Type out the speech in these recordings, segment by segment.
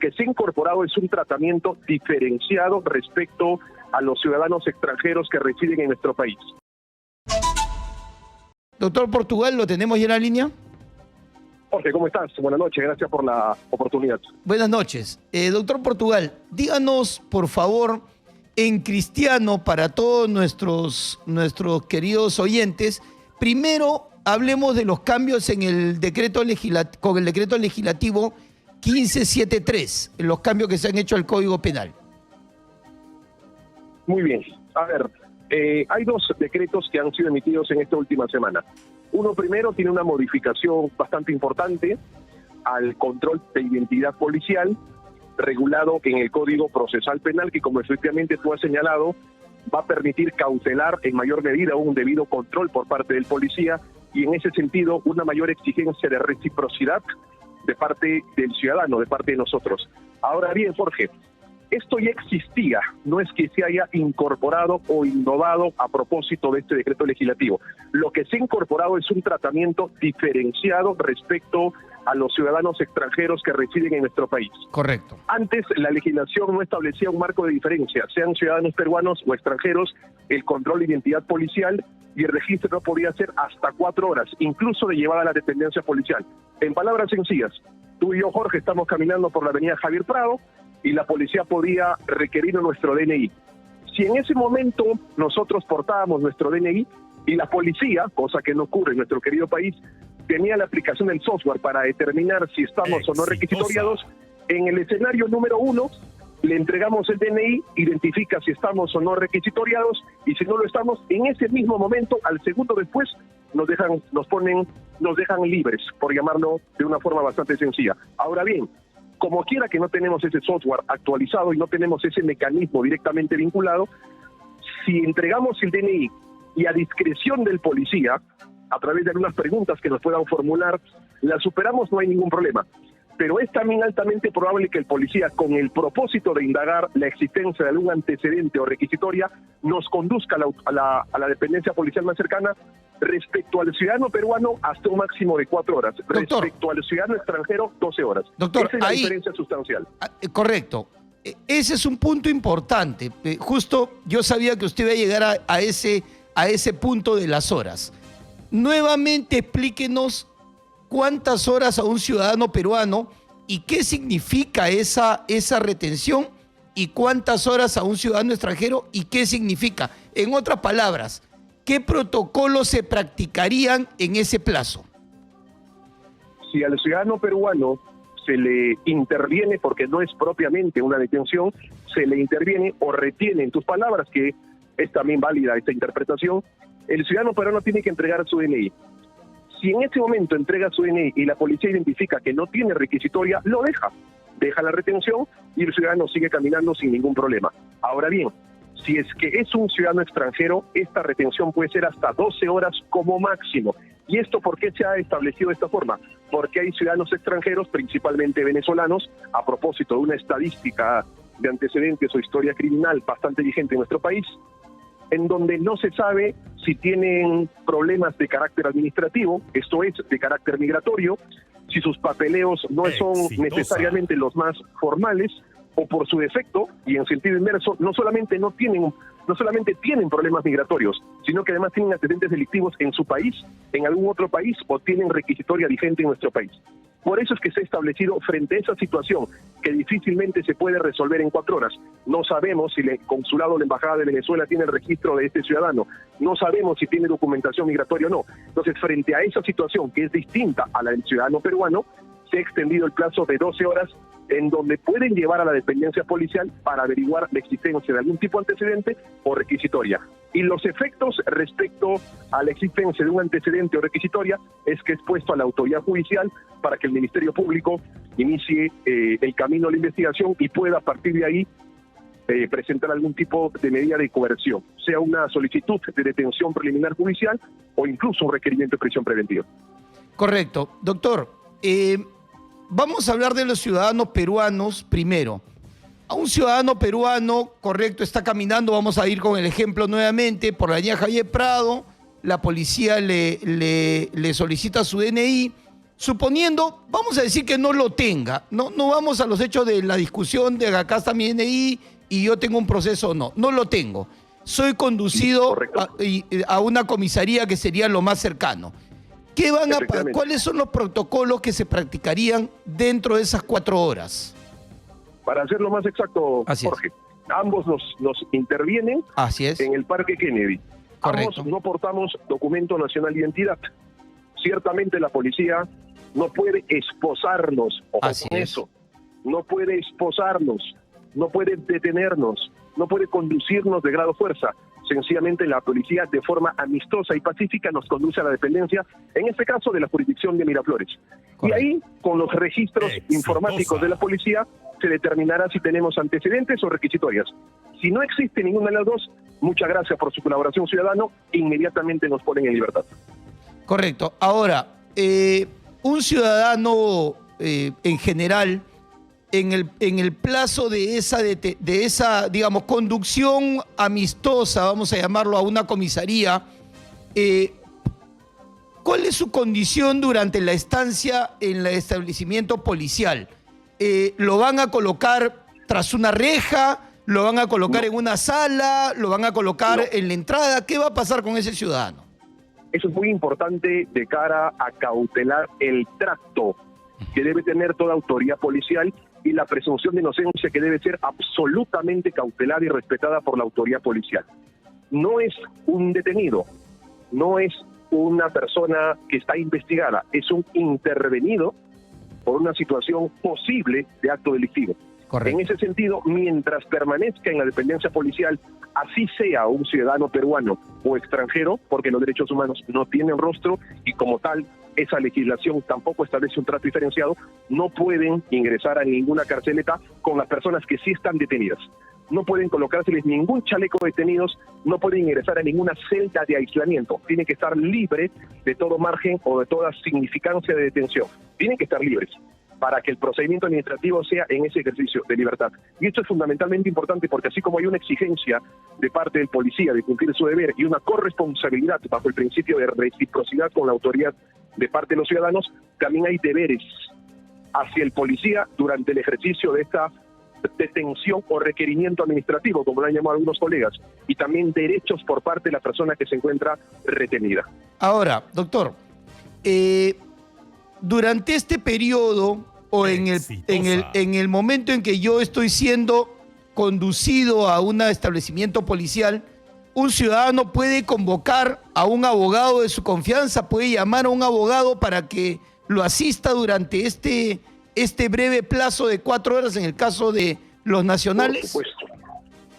que se ha incorporado es un tratamiento diferenciado respecto a los ciudadanos extranjeros que residen en nuestro país. Doctor Portugal, ¿lo tenemos ya en la línea? Jorge, ¿cómo estás? Buenas noches, gracias por la oportunidad. Buenas noches. Doctor Portugal, díganos, por favor, en cristiano, para todos nuestros queridos oyentes, primero hablemos de los cambios en el decreto con el decreto legislativo 1573, los cambios que se han hecho al Código Penal. Muy bien. A ver, hay dos decretos que han sido emitidos en esta última semana. Uno primero tiene una modificación bastante importante al control de identidad policial regulado en el Código Procesal Penal, que como efectivamente tú has señalado, va a permitir cautelar en mayor medida un debido control por parte del policía y en ese sentido una mayor exigencia de reciprocidad de parte del ciudadano, de parte de nosotros. Ahora bien, Jorge, esto ya existía, no es que se haya incorporado o innovado a propósito de este decreto legislativo. Lo que se ha incorporado es un tratamiento diferenciado respecto a los ciudadanos extranjeros que residen en nuestro país. Correcto. Antes la legislación no establecía un marco de diferencia, sean ciudadanos peruanos o extranjeros, el control de identidad policial y el registro no podía ser hasta 4 horas, incluso de llevada a la dependencia policial. En palabras sencillas, tú y yo, Jorge, estamos caminando por la avenida Javier Prado y la policía podía requerir nuestro DNI. Si en ese momento nosotros portábamos nuestro DNI y la policía, cosa que no ocurre en nuestro querido país, tenía la aplicación del software para determinar si estamos o no requisitoriados, en el escenario número 1 le entregamos el DNI, identifica si estamos o no requisitoriados y si no lo estamos, en ese mismo momento, al segundo después, nos dejan libres, por llamarlo de una forma bastante sencilla. Ahora bien, como quiera que no tenemos ese software actualizado y no tenemos ese mecanismo directamente vinculado, si entregamos el DNI y a discreción del policía, a través de algunas preguntas que nos puedan formular, la superamos, no hay ningún problema. Pero es también altamente probable que el policía, con el propósito de indagar la existencia de algún antecedente o requisitoria, nos conduzca a la dependencia policial más cercana respecto al ciudadano peruano hasta un máximo de 4 horas. Doctor, respecto al ciudadano extranjero, 12 horas. Doctor, esa es la diferencia sustancial. Correcto. Ese es un punto importante. Justo yo sabía que usted iba a llegar a ese punto de las horas. Nuevamente explíquenos cuántas horas a un ciudadano peruano y qué significa esa retención y cuántas horas a un ciudadano extranjero y qué significa. En otras palabras, ¿qué protocolos se practicarían en ese plazo? Si al ciudadano peruano se le interviene, porque no es propiamente una detención, se le interviene o retiene, en tus palabras, que es también válida esta interpretación, el ciudadano peruano tiene que entregar su DNI. Si en ese momento entrega su DNI y la policía identifica que no tiene requisitoria, lo deja la retención y el ciudadano sigue caminando sin ningún problema. Ahora bien, si es que es un ciudadano extranjero, esta retención puede ser hasta 12 horas como máximo. ¿Y esto por qué se ha establecido de esta forma? Porque hay ciudadanos extranjeros, principalmente venezolanos, a propósito de una estadística de antecedentes o historia criminal bastante vigente en nuestro país, en donde no se sabe si tienen problemas de carácter administrativo, esto es, de carácter migratorio, si sus papeleos no son necesariamente los más formales, o por su defecto, y en sentido inverso, no solamente tienen problemas migratorios, sino que además tienen antecedentes delictivos en su país, en algún otro país, o tienen requisitoria vigente en nuestro país. Por eso es que se ha establecido frente a esa situación que difícilmente se puede resolver en 4 horas. No sabemos si el consulado o la embajada de Venezuela tiene el registro de este ciudadano. No sabemos si tiene documentación migratoria o no. Entonces, frente a esa situación que es distinta a la del ciudadano peruano, se ha extendido el plazo de 12 horas en donde pueden llevar a la dependencia policial para averiguar la existencia de algún tipo de antecedente o requisitoria. Y los efectos respecto a la existencia de un antecedente o requisitoria es que es puesto a la autoridad judicial para que el Ministerio Público inicie el camino de la investigación y pueda a partir de ahí presentar algún tipo de medida de coerción, sea una solicitud de detención preliminar judicial o incluso un requerimiento de prisión preventiva. Correcto. Doctor, vamos a hablar de los ciudadanos peruanos primero. A un ciudadano peruano, correcto, está caminando, vamos a ir con el ejemplo nuevamente, por la avenida Javier Prado, la policía le solicita su DNI, suponiendo, vamos a decir que no lo tenga, no vamos a los hechos de la discusión de acá está mi DNI y yo tengo un proceso o no lo tengo. Soy conducido a una comisaría que sería lo más cercano. ¿Cuáles son los protocolos que se practicarían dentro de esas 4 horas? Para hacerlo más exacto, Jorge, ambos nos intervienen en el Parque Kennedy. Correcto. Ambos no portamos documento nacional de identidad. Ciertamente la policía no puede esposarnos, no puede esposarnos, no puede detenernos, no puede conducirnos de grado fuerza. Sencillamente la policía de forma amistosa y pacífica nos conduce a la dependencia, en este caso de la jurisdicción de Miraflores. Correcto. Y ahí, con los registros informáticos de la policía, se determinará si tenemos antecedentes o requisitorias. Si no existe ninguna de las dos, muchas gracias por su colaboración, ciudadano, inmediatamente nos ponen en libertad. Correcto. Ahora, un ciudadano en general, en el plazo de esa, digamos, conducción amistosa, vamos a llamarlo, a una comisaría, ¿cuál es su condición durante la estancia en el establecimiento policial? ¿Lo van a colocar tras una reja? ¿Lo van a colocar en una sala? ¿Lo van a colocar en la entrada? ¿Qué va a pasar con ese ciudadano? Eso es muy importante de cara a cautelar el trato que debe tener toda autoridad policial y la presunción de inocencia que debe ser absolutamente cautelada y respetada por la autoridad policial. No es un detenido, no es una persona que está investigada, es un intervenido por una situación posible de acto delictivo. Correcto. En ese sentido, mientras permanezca en la dependencia policial, así sea un ciudadano peruano o extranjero, porque los derechos humanos no tienen rostro y como tal, esa legislación tampoco establece un trato diferenciado, no pueden ingresar a ninguna carceleta con las personas que sí están detenidas. No pueden colocárseles ningún chaleco de detenidos, no pueden ingresar a ninguna celda de aislamiento. Tienen que estar libres de todo margen o de toda significancia de detención. Tienen que estar libres para que el procedimiento administrativo sea en ese ejercicio de libertad. Y esto es fundamentalmente importante porque así como hay una exigencia de parte del policía de cumplir su deber y una corresponsabilidad bajo el principio de reciprocidad con la autoridad de parte de los ciudadanos, también hay deberes hacia el policía durante el ejercicio de esta detención o requerimiento administrativo, como lo han llamado algunos colegas, y también derechos por parte de la persona que se encuentra retenida. Ahora, doctor, durante este periodo o en el momento en que yo estoy siendo conducido a un establecimiento policial, un ciudadano puede convocar a un abogado de su confianza, puede llamar a un abogado para que lo asista durante este breve plazo de 4 horas en el caso de los nacionales. Por supuesto.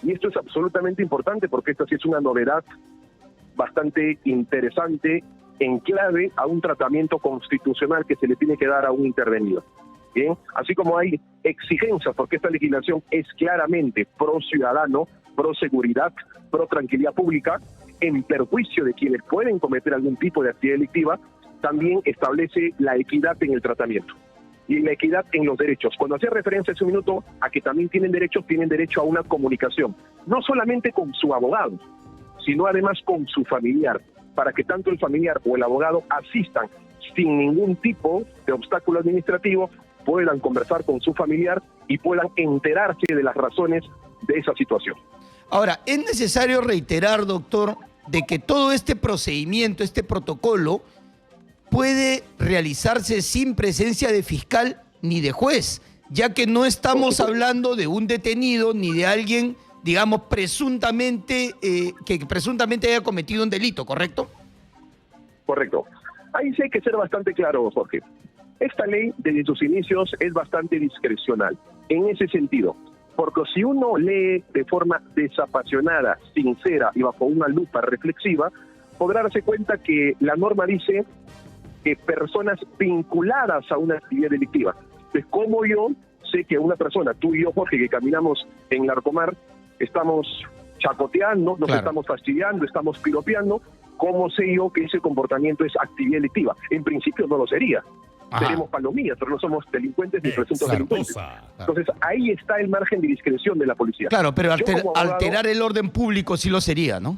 Y esto es absolutamente importante porque esta sí es una novedad bastante interesante en clave a un tratamiento constitucional que se le tiene que dar a un intervenido. Bien, así como hay exigencias, porque esta legislación es claramente pro ciudadano, pro seguridad, pro tranquilidad pública, en perjuicio de quienes pueden cometer algún tipo de actividad delictiva, también establece la equidad en el tratamiento y la equidad en los derechos. Cuando hacía referencia hace un minuto a que también tienen derecho a una comunicación, no solamente con su abogado, sino además con su familiar, para que tanto el familiar o el abogado asistan sin ningún tipo de obstáculo administrativo, puedan conversar con su familiar y puedan enterarse de las razones de esa situación. Ahora, es necesario reiterar, doctor, de que todo este procedimiento, este protocolo, puede realizarse sin presencia de fiscal ni de juez, ya que no estamos hablando de un detenido ni de alguien, digamos, presuntamente haya cometido un delito, ¿correcto? Correcto. Ahí sí hay que ser bastante claro, Jorge. Esta ley, desde sus inicios, es bastante discrecional, en ese sentido. Porque si uno lee de forma desapasionada, sincera y bajo una lupa reflexiva, podrá darse cuenta que la norma dice que personas vinculadas a una actividad delictiva. Entonces, ¿cómo yo sé que una persona, tú y yo, Jorge, que caminamos en Larcomar, estamos chacoteando, nos estamos fastidiando, estamos piropeando, ¿cómo sé yo que ese comportamiento es actividad delictiva? En principio no lo sería. Seremos palomillas, pero no somos delincuentes ni presuntos delincuentes. Entonces, ahí está el margen de discreción de la policía. Claro, pero alterar el orden público sí lo sería, ¿no?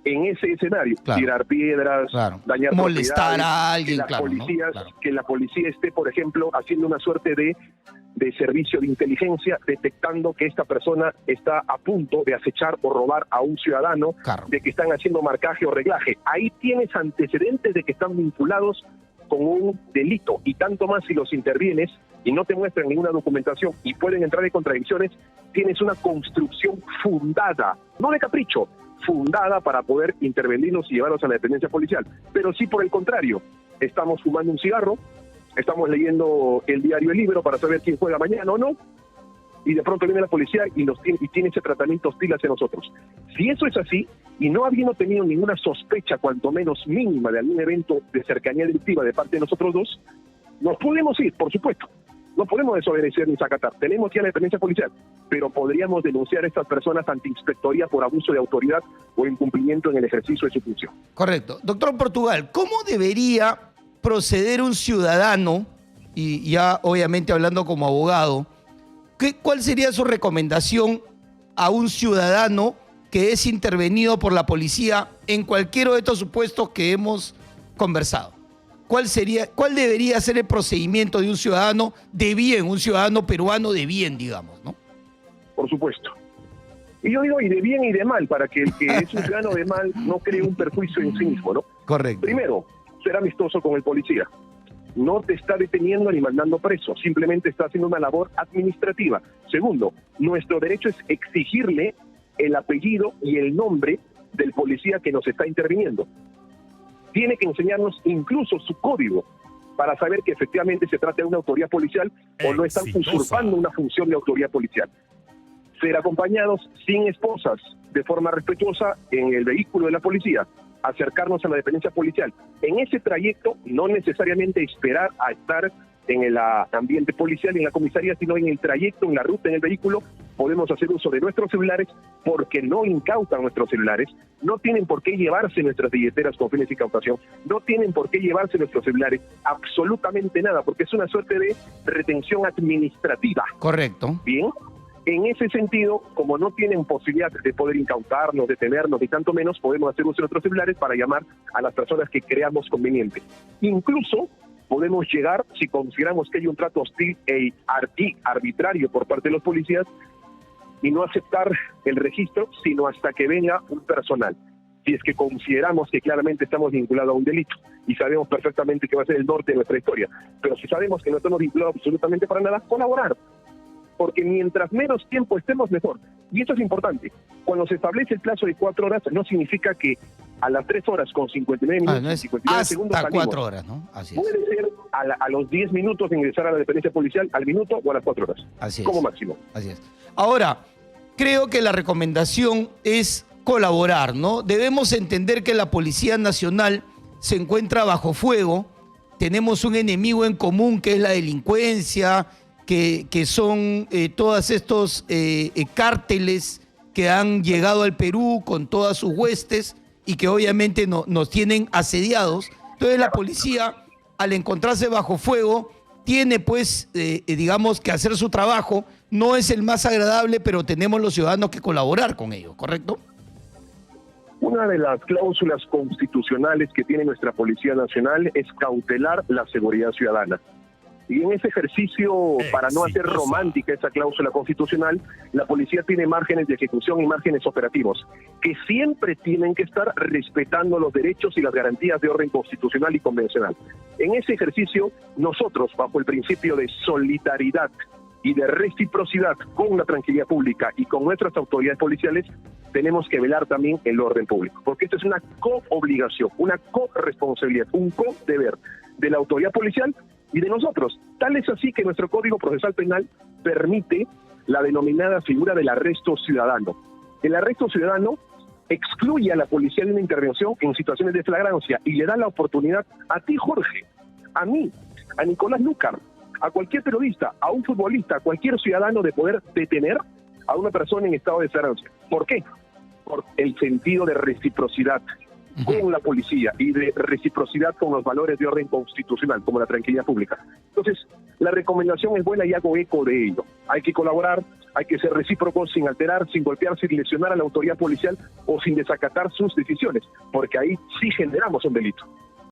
en ese escenario, Claro. tirar piedras, Claro. dañar Molestar propiedades, a alguien, que las claro, ¿no? policías, Claro. que la policía esté, por ejemplo, haciendo una suerte de servicio de inteligencia, detectando que esta persona está a punto de acechar o robar a un ciudadano, Claro. de que están haciendo marcaje o reglaje. Ahí tienes antecedentes de que están vinculados con un delito, y tanto más si los intervienes y no te muestran ninguna documentación y pueden entrar en contradicciones, tienes una construcción fundada, no de capricho, fundada para poder intervenirlos y llevarlos a la dependencia policial. Pero sí, por el contrario, estamos fumando un cigarro, estamos leyendo el diario El Libro para saber quién juega mañana o no, y de pronto viene la policía y tiene ese tratamiento hostil hacia nosotros. Si eso es así, y no habiendo tenido ninguna sospecha, cuanto menos mínima, de algún evento de cercanía delictiva de parte de nosotros dos, nos podemos ir, por supuesto. No podemos desobedecer ni sacatar. Tenemos ya la dependencia policial, pero podríamos denunciar a estas personas ante inspectoría por abuso de autoridad o incumplimiento en el ejercicio de su función. Correcto. Doctor Portugal, ¿cómo debería proceder un ciudadano, y ya obviamente hablando como abogado, cuál sería su recomendación a un ciudadano que es intervenido por la policía en cualquiera de estos supuestos que hemos conversado? ¿Cuál debería ser el procedimiento de un ciudadano de bien, un ciudadano peruano de bien, digamos, ¿no? Por supuesto. Y yo digo, y de bien y de mal, para que el que es un ciudadano de mal no cree un perjuicio en sí mismo, ¿no? Correcto. Primero, ser amistoso con el policía. No te está deteniendo ni mandando preso, simplemente está haciendo una labor administrativa. Segundo, nuestro derecho es exigirle el apellido y el nombre del policía que nos está interviniendo. Tiene que enseñarnos incluso su código para saber que efectivamente se trata de una autoridad policial o no están usurpando una función de autoridad policial. Ser acompañados sin esposas, de forma respetuosa, en el vehículo de la policía. Acercarnos a la dependencia policial. En ese trayecto, no necesariamente esperar a estar en el ambiente policial, en la comisaría, sino en el trayecto, en la ruta, en el vehículo, podemos hacer uso de nuestros celulares, porque no incautan nuestros celulares, no tienen por qué llevarse nuestras billeteras con fines de incautación, no tienen por qué llevarse nuestros celulares, absolutamente nada, porque es una suerte de retención administrativa. Correcto. Bien. En ese sentido, como no tienen posibilidad de poder incautarnos, detenernos, ni tanto menos, podemos hacer uso de nuestros celulares para llamar a las personas que creamos conveniente. Incluso podemos llegar, si consideramos que hay un trato hostil y arbitrario por parte de los policías, y no aceptar el registro, sino hasta que venga un personal. Si es que consideramos que claramente estamos vinculados a un delito y sabemos perfectamente que va a ser el norte de nuestra historia. Pero si sabemos que no estamos vinculados absolutamente para nada, colaborar. Porque mientras menos tiempo estemos, mejor. Y esto es importante. Cuando se establece el plazo de 4 horas, no significa que a las 3 horas con 59 minutos, no es 59 segundos hasta salimos. 4 horas, ¿no? Así es. Puede ser a los 10 minutos de ingresar a la dependencia policial, al minuto o a las 4 horas. Así es. Como máximo. Así es. Ahora, creo que la recomendación es colaborar, ¿no? Debemos entender que la Policía Nacional se encuentra bajo fuego. Tenemos un enemigo en común que es la delincuencia, que son todos estos cárteles que han llegado al Perú con todas sus huestes y que obviamente nos tienen asediados. Entonces la policía, al encontrarse bajo fuego, tiene pues, digamos, que hacer su trabajo. No es el más agradable, pero tenemos los ciudadanos que colaborar con ellos, ¿correcto? Una de las cláusulas constitucionales que tiene nuestra Policía Nacional es cautelar la seguridad ciudadana. Y en ese ejercicio, para no hacer romántica esa cláusula constitucional, la policía tiene márgenes de ejecución y márgenes operativos, que siempre tienen que estar respetando los derechos y las garantías de orden constitucional y convencional. En ese ejercicio, nosotros, bajo el principio de solidaridad y de reciprocidad con la tranquilidad pública y con nuestras autoridades policiales, tenemos que velar también el orden público, porque esto es una co-obligación, una co-responsabilidad, un co-deber de la autoridad policial y de nosotros. Tal es así que nuestro Código Procesal Penal permite la denominada figura del arresto ciudadano. El arresto ciudadano excluye a la policía de una intervención en situaciones de flagrancia y le da la oportunidad a ti, Jorge, a mí, a Nicolás Lucar, a cualquier periodista, a un futbolista, a cualquier ciudadano de poder detener a una persona en estado de flagrancia. ¿Por qué? Por el sentido de reciprocidad con la policía y de reciprocidad con los valores de orden constitucional, como la tranquilidad pública. Entonces, la recomendación es buena y hago eco de ello. Hay que colaborar, hay que ser recíprocos sin alterar, sin golpear, sin lesionar a la autoridad policial o sin desacatar sus decisiones, porque ahí sí generamos un delito.